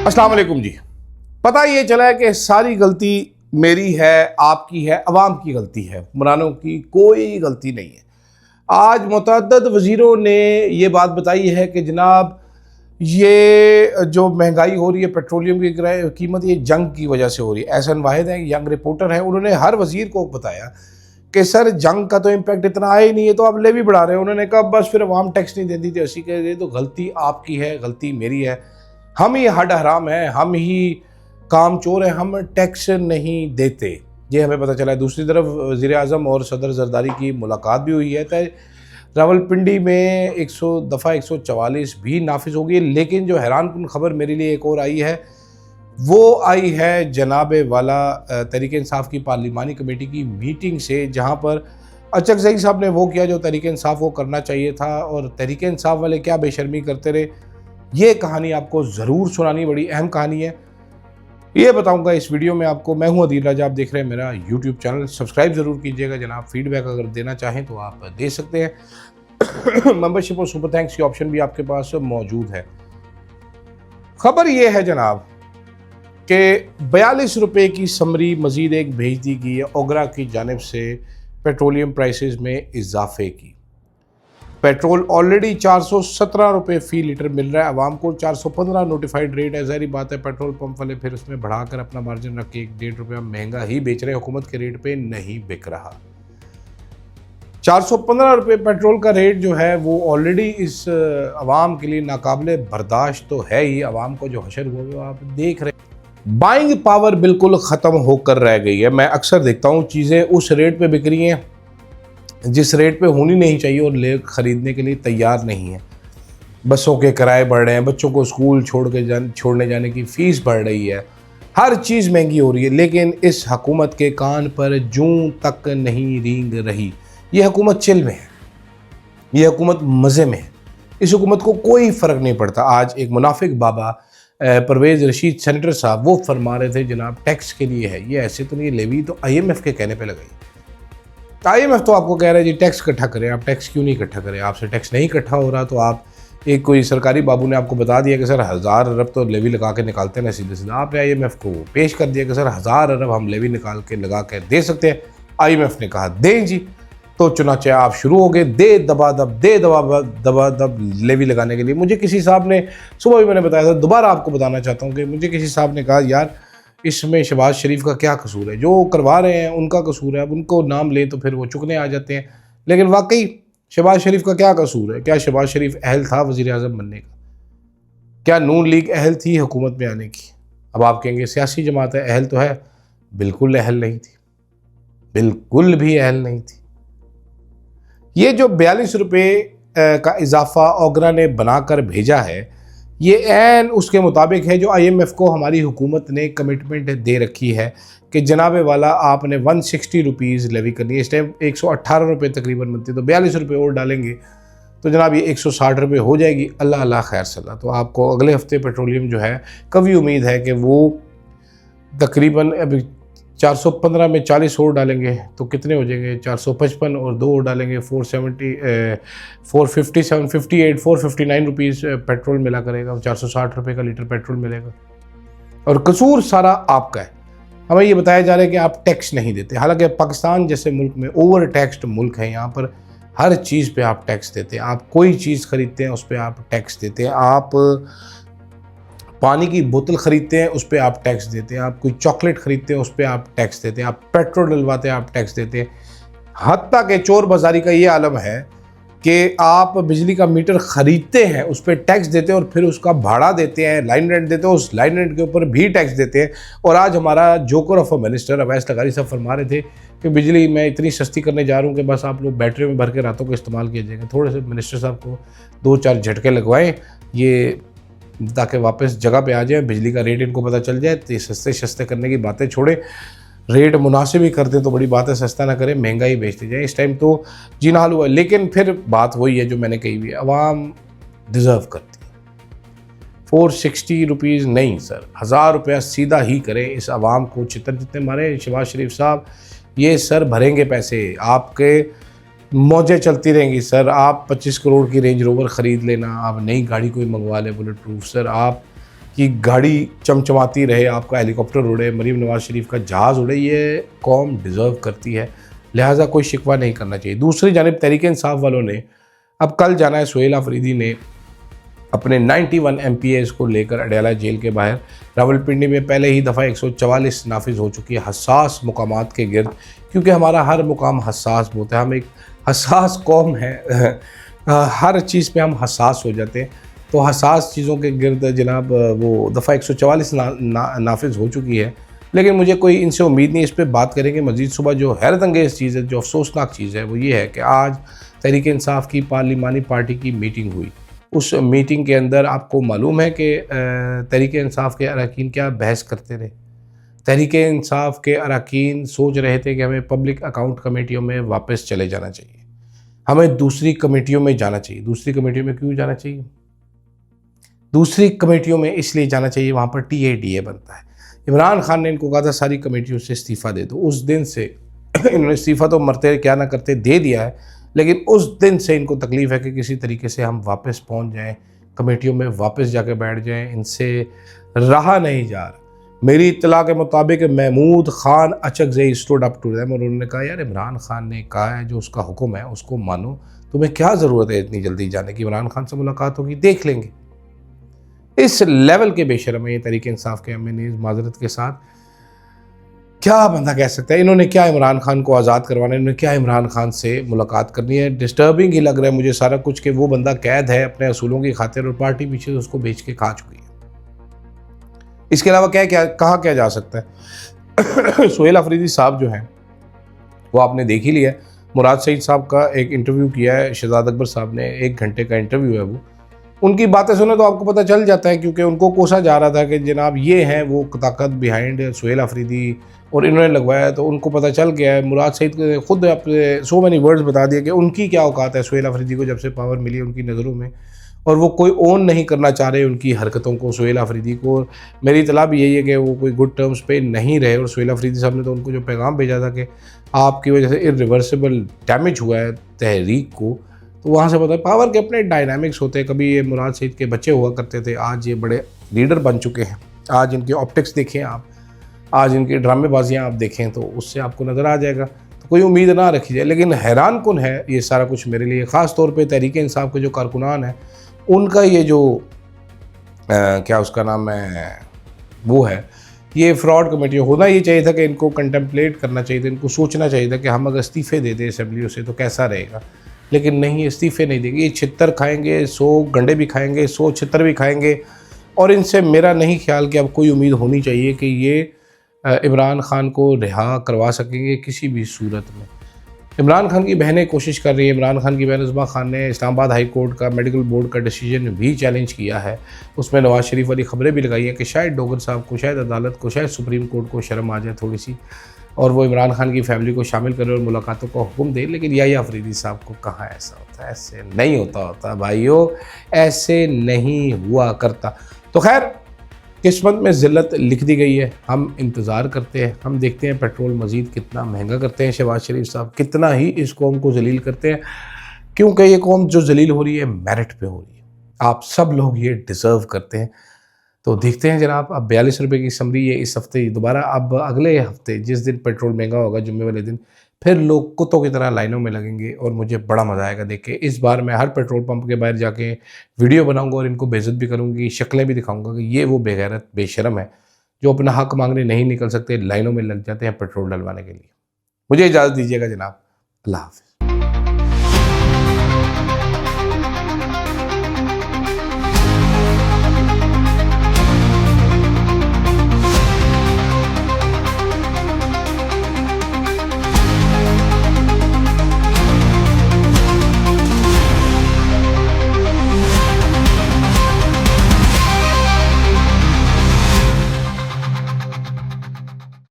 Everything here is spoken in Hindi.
अस्सलाम वालेकुम जी। पता ये चला है कि सारी गलती मेरी है, आपकी है, अवाम की गलती है, हुक्मरानों की कोई गलती नहीं है। आज मुतअद्दिद वज़ीरों ने ये बात बताई है कि जनाब ये जो महंगाई हो रही है, पेट्रोलियम की कीमत, ये जंग की वजह से हो रही है। एहसन वाहिद है, यंग रिपोर्टर है, उन्होंने हर वज़ीर को बताया कि सर जंग का तो इम्पैक्ट इतना आया ही नहीं है, तो आप लेवी बढ़ा रहे हो। उन्होंने कहा बस फिर अवाम टैक्स नहीं देती थी, अस्सी के, तो गलती आपकी है, गलती मेरी है। हम ही हड हराम हैं, हम ही काम चोर हैं, हम टैक्स नहीं देते, ये हमें पता चला है। दूसरी तरफ वज़ीर-ए-आज़म और सदर ज़रदारी की मुलाकात भी हुई है, तो रावलपिंडी में 144 भी नाफिज हो गई। लेकिन जो हैरानकुन खबर मेरे लिए एक और आई है, वो आई है जनाब वाला तहरीक इंसाफ की पार्लिमानी कमेटी की मीटिंग से, जहाँ पर अचकज़ई साहब ने वो किया जो तहरीक इंसाफ को करना चाहिए था, और तहरीक इंसाफ वाले क्या बेशर्मी करते रहे। ये कहानी आपको ज़रूर सुनानी, बड़ी अहम कहानी है, ये बताऊंगा इस वीडियो में आपको। मैं हूं अदील राजा, आप देख रहे हैं मेरा यूट्यूब चैनल। सब्सक्राइब ज़रूर कीजिएगा जनाब। फीडबैक अगर देना चाहें तो आप दे सकते हैं। मेंबरशिप और सुपर थैंक्स की ऑप्शन भी आपके पास मौजूद है। खबर ये है जनाब कि 42 रुपये की समरी मज़ीद एक भेज दी गई है ओगरा की जानिब से पेट्रोलियम प्राइसेस में इजाफे की। पेट्रोल ऑलरेडी 417 रुपये फ़ी लीटर मिल रहा है आवाम को, 415 नोटिफाइड रेट है। ज़ाहिर बात है पेट्रोल पंप वाले फिर उसमें बढ़ाकर अपना मार्जिन रख के 1-1.5 रुपया महंगा ही बेच रहे हैं, हुकूमत के रेट पे नहीं बिक रहा। 415 रुपये पेट्रोल का रेट जो है वो ऑलरेडी इस आवाम के लिए नाकाबिले बर्दाश्त तो है ही। आवाम को जो हशर हुआ वो आप देख रहे हैं। बाइंग पावर बिल्कुल ख़त्म होकर रह गई है। मैं अक्सर देखता हूँ चीज़ें उस रेट पे बिक रही हैं जिस रेट पे होनी नहीं चाहिए, और लोग ख़रीदने के लिए तैयार नहीं है। बसों के किराए बढ़ रहे हैं, बच्चों को स्कूल छोड़ने जाने की फ़ीस बढ़ रही है, हर चीज़ महंगी हो रही है। लेकिन इस हुकूमत के कान पर जूं तक नहीं रेंग रही। ये हुकूमत चिल में है, ये हुकूमत मज़े में है, इस हुकूमत को कोई फ़र्क नहीं पड़ता। आज एक मुनाफिक बाबा परवेज़ रशीद सेनेटर साहब वो फरमा रहे थे जनाब टैक्स के लिए है, ये ऐसे तो नहीं, लेवी तो IMF के कहने पर लगाई। IMF तो आपको कह रहा है जी टैक्स इकट्ठा करें। आप टैक्स क्यों नहीं इकट्ठा करें? आपसे टैक्स नहीं इकट्ठा हो रहा तो आप, एक कोई सरकारी बाबू ने आपको बता दिया कि सर 1000 अरब तो लेवी लगा के निकालते हैं ना सीधे सीधे, आपने IMF को पेश कर दिया कि सर 1000 अरब हम लेवी निकाल के लगा के दे सकते हैं। IMF ने कहा दें जी, तो चुनाचे आप शुरू हो गए दे दबा लेवी लगाने के लिए। मुझे किसी साहब ने, सुबह भी मैंने बताया था, दोबारा आपको बताना चाहता हूँ कि मुझे किसी साहब ने कहा यार इसमें शहबाज शरीफ का क्या कसूर है, जो करवा रहे हैं उनका कसूर है। अब उनको नाम लें तो फिर वो चुकने आ जाते हैं। लेकिन वाकई शहबाज शरीफ का क्या कसूर है? क्या शहबाज शरीफ अहल था वज़ीर आज़म बनने का? क्या नून लीग अहल थी हुकूमत में आने की? अब आप कहेंगे सियासी जमात है, अहल तो है। बिल्कुल अहल नहीं थी, बिल्कुल भी अहल नहीं थी। ये जो 42 रुपये का इजाफा ओगरा ने बनाकर भेजा है, ये ऐन उसके मुताबिक है जो IMF को हमारी हुकूमत ने कमिटमेंट दे रखी है कि जनाबे वाला आपने 160 रुपीज़ लेवी करनी है। इस टाइम 118 रुपये तकरीबन बनती है, तो 42 रुपये और डालेंगे तो जनाब ये 160 रुपये हो जाएगी। अल्लाह अल्लाह खैर सल्ला। तो आपको अगले हफ्ते पेट्रोलियम जो है, कभी उम्मीद है कि वो तकरीबन अभी 415 में 40 और डालेंगे तो कितने हो जाएंगे? 455, और 2 और डालेंगे 470, 457, 58, 459 रुपीज़ पेट्रोल मिला करेगा। 460 रुपये का लीटर पेट्रोल मिलेगा। और कसूर सारा आपका है। हमें ये बताया जा रहा है कि आप टैक्स नहीं देते, हालांकि पाकिस्तान जैसे मुल्क में ओवर टैक्सड मुल्क है, यहाँ पर हर चीज़ पे आप टैक्स देते हैं। आप कोई चीज़ खरीदते हैं उस पर आप टैक्स देते हैं, आप पानी की बोतल ख़रीदते हैं उस पर आप टैक्स देते हैं, आप कोई चॉकलेट ख़रीदते हैं उस पर आप टैक्स देते हैं, आप पेट्रोल डलवाते हैं आप टैक्स देते हैं। हत्ता के चोर बाजारी का ये आलम है कि आप बिजली का मीटर ख़रीदते हैं उस पर टैक्स देते हैं, और फिर उसका भाड़ा देते हैं, लाइन रेंट देते हैं, उस लाइन रेंट के ऊपर भी टैक्स देते हैं। और आज हमारा joker of a minister Awais लगारी साहब फरमा रहे थे कि बिजली मैं इतनी सस्ती करने जा रहा हूँ कि बस आप लोग बैटरी में भर के रातों को इस्तेमाल किया जाएगा। थोड़े से मिनिस्टर साहब को 2-4 झटके लगवाएँ ये, ताकि वापस जगह पे आ जाए, बिजली का रेट इनको पता चल जाए। तो सस्ते करने की बातें छोड़े, रेट मुनासिब ही कर दें तो बड़ी बात है, सस्ता ना करें, महंगा ही बेचते जाए। इस टाइम तो जीना हाल हुआ है। लेकिन फिर बात वही है जो मैंने कही हुई है, अवाम डिज़र्व करती है। 460 रुपीज़ नहीं सर, 1000 रुपया सीधा ही करें। इस अवाम को चित्र जितने मारे शहबाज शरीफ साहब, ये सर भरेंगे पैसे, आपके मौजें चलती रहेंगी सर। आप 25 करोड़ की रेंज रोवर ख़रीद लेना, आप नई गाड़ी कोई मंगवा लें बुलेट प्रूफ सर, आप कि गाड़ी चमचमाती रहे, आपका हेलीकॉप्टर उड़े, मरीम नवाज शरीफ का जहाज़ उड़े, ये कौम डिज़र्व करती है, लिहाजा कोई शिकवा नहीं करना चाहिए। दूसरी जानिब तहरीक इंसाफ वालों ने अब कल जाना है। सुहेल अफरीदी ने अपने 91 MPAs को लेकर अडयाला जेल के बाहर, रावलपिंडी में पहले ही दफ़ा 144 नाफिज हो चुकी है हसास मुकामात के गिर्द, क्योंकि हमारा हर मुकाम हसास होता है, हम एक हसास कौम है हर चीज़ पे हम हसास हो जाते हैं। तो हसास चीज़ों के गिर्द जनाब वो दफ़ा 144 नाफिज हो चुकी है, लेकिन मुझे कोई इनसे उम्मीद नहीं। इस पर बात करेंगे मज़ीद सुबह। जो हैरत अंगेज़ चीज़ है, जो अफसोसनाक चीज़ है, वो ये है कि आज तहरीक इंसाफ की पार्लिमानी पार्टी की मीटिंग हुई। उस मीटिंग के अंदर आपको मालूम है कि तहरीक इंसाफ के अरकान क्या बहस करते रहे। तहरीक इंसाफ के अरकान सोच रहे थे कि हमें पब्लिक अकाउंट कमेटियों में वापस चले जाना चाहिए, हमें दूसरी कमेटियों में जाना चाहिए। दूसरी कमेटियों में क्यों जाना चाहिए? दूसरी कमेटियों में इसलिए जाना चाहिए, वहाँ पर TADA बनता है। इमरान खान ने इनको कहा था सारी कमेटियों से इस्तीफ़ा दे दो। उस दिन से इन्होंने इस्तीफ़ा तो मरते क्या ना करते दे दिया है, लेकिन उस दिन से इनको तकलीफ़ है कि किसी तरीके से हम वापस पहुंच जाएं, कमेटियों में वापस जाके बैठ जाएं। इनसे रहा नहीं जा रहा। मेरी इत्तला के मुताबिक Mahmood Khan Achakzai stood up to them और उन्होंने कहा, यार इमरान खान ने कहा है, जो उसका हुक्म है उसको मानो, तुम्हें क्या ज़रूरत है इतनी जल्दी जाने की? इमरान खान से मुलाकात होगी, देख लेंगे। इस लेवल के बेशरम है ये तहरीक इंसाफ के MNAs, माजरत के साथ। क्या बंदा कह सकता है? इन्होंने क्या इमरान खान को आज़ाद करवाना है, इन्होंने क्या इमरान खान से मुलाकात करनी है? डिस्टर्बिंग ही लग रहा है मुझे सारा कुछ कि वो बंदा कैद है अपने असूलों की खातिर और पार्टी पीछे से उसको बेच के खा चुकी है। इसके अलावा कहा क्या जा सकता है? सुहेल अफरीदी साहब जो हैं वो आपने देख ही लिया है। मुराद सईद साहब का एक इंटरव्यू किया है शहजाद अकबर साहब ने, 1 घंटे का इंटरव्यू है वो। उनकी बातें सुने तो आपको पता चल जाता है, क्योंकि उनको कोसा जा रहा था कि जनाब ये हैं वो ताकत बिहाइंड सुहेल अफरीदी और इन्होंने लगवाया, तो उनको पता चल गया है। मुराद सईद ने खुद अपने सो मैनी वर्ड्स बता दिए कि उनकी क्या औकात है सुहेल अफरीदी को जब से पावर मिली उनकी नज़रों में, और वो कोई ओन नहीं करना चाह रहे उनकी हरकतों को, सुहेल अफरीदी को। मेरी इतला भी यही है कि वो कोई गुड टर्म्स पे नहीं रहे, और सुहेल अफरीदी साहब ने तो उनको जो पैगाम भेजा था कि आपकी वजह से इरिवर्सिबल डैमेज हुआ है तहरीक को, तो वहाँ से पता है पावर के अपने डायनामिक्स होते हैं। कभी ये मुराद सईद के बच्चे हुआ करते थे, आज ये बड़े लीडर बन चुके हैं। आज इनके ऑप्टिक्स देखें आप, आज इनकी ड्रामेबाजियाँ आप देखें, तो उससे आपको नज़र आ जाएगा। तो कोई उम्मीद ना रखी जाए, लेकिन हैरान कुन है ये सारा कुछ मेरे लिए, ख़ास तौर पे तहरीक इंसाफ के जो कारकुनान हैं उनका ये जो क्या उसका नाम है वो है, ये फ्रॉड कमेटी। होना ये चाहिए था कि इनको कंटेम्पलेट करना चाहिए था, इनको सोचना चाहिए था कि हम अगर इस्तीफ़े दे दें असेंबलियों से तो कैसा रहेगा, लेकिन नहीं, इस्तीफ़े नहीं देंगे। ये छितर खाएंगे, 100 गंडे भी खाएंगे, 100 छितर भी खाएंगे, और इनसे मेरा नहीं ख्याल कि अब कोई उम्मीद होनी चाहिए कि ये इमरान खान को रिहा करवा सकेंगे किसी भी सूरत में। इमरान खान की बहनें कोशिश कर रही है। इमरान खान की बहन उज़्मा खान ने इस्लामाबाद हाई कोर्ट का मेडिकल बोर्ड का डिसीजन भी चैलेंज किया है। उसमें नवाज शरीफ वाली खबरें भी लगाई हैं कि शायद डोगर साहब को, शायद अदालत को, शायद सुप्रीम कोर्ट को शर्म आ जाए थोड़ी सी, और वो इमरान खान की फैमिली को शामिल करे और मुलाकातों का हुक्म दे। लेकिन याह्या अफरीदी साहब को कहाँ ऐसा होता है? ऐसे नहीं होता भाइयों, ऐसे नहीं हुआ करता। तो खैर, किस्मत में ज़िल्लत लिख दी गई है। हम इंतज़ार करते हैं, हम देखते हैं पेट्रोल मज़ीद कितना महंगा करते हैं शहबाज शरीफ साहब, कितना ही इस कौम को जलील करते हैं, क्योंकि ये कौम जो जलील हो रही है मेरिट पे हो रही है। आप सब लोग ये डिज़र्व करते हैं। तो देखते हैं जनाब, अब 42 रुपये की समरी है इस हफ्ते दोबारा। अब अगले हफ्ते जिस दिन पेट्रोल महंगा होगा, जुम्मे वाले दिन, फिर लोग कुत्तों की तरह लाइनों में लगेंगे और मुझे बड़ा मज़ा आएगा देख के। इस बार मैं हर पेट्रोल पंप के बाहर जाके वीडियो बनाऊंगा और इनको बेइज्जत भी करूँगी, शक्लें भी दिखाऊंगा कि ये वो बेगैरत बेशरम है जो अपना हक मांगने नहीं निकल सकते, लाइनों में लग जाते हैं पेट्रोल डलवाने के लिए। मुझे इजाज़त दीजिएगा जनाब, अल्लाह हाफ़िज़।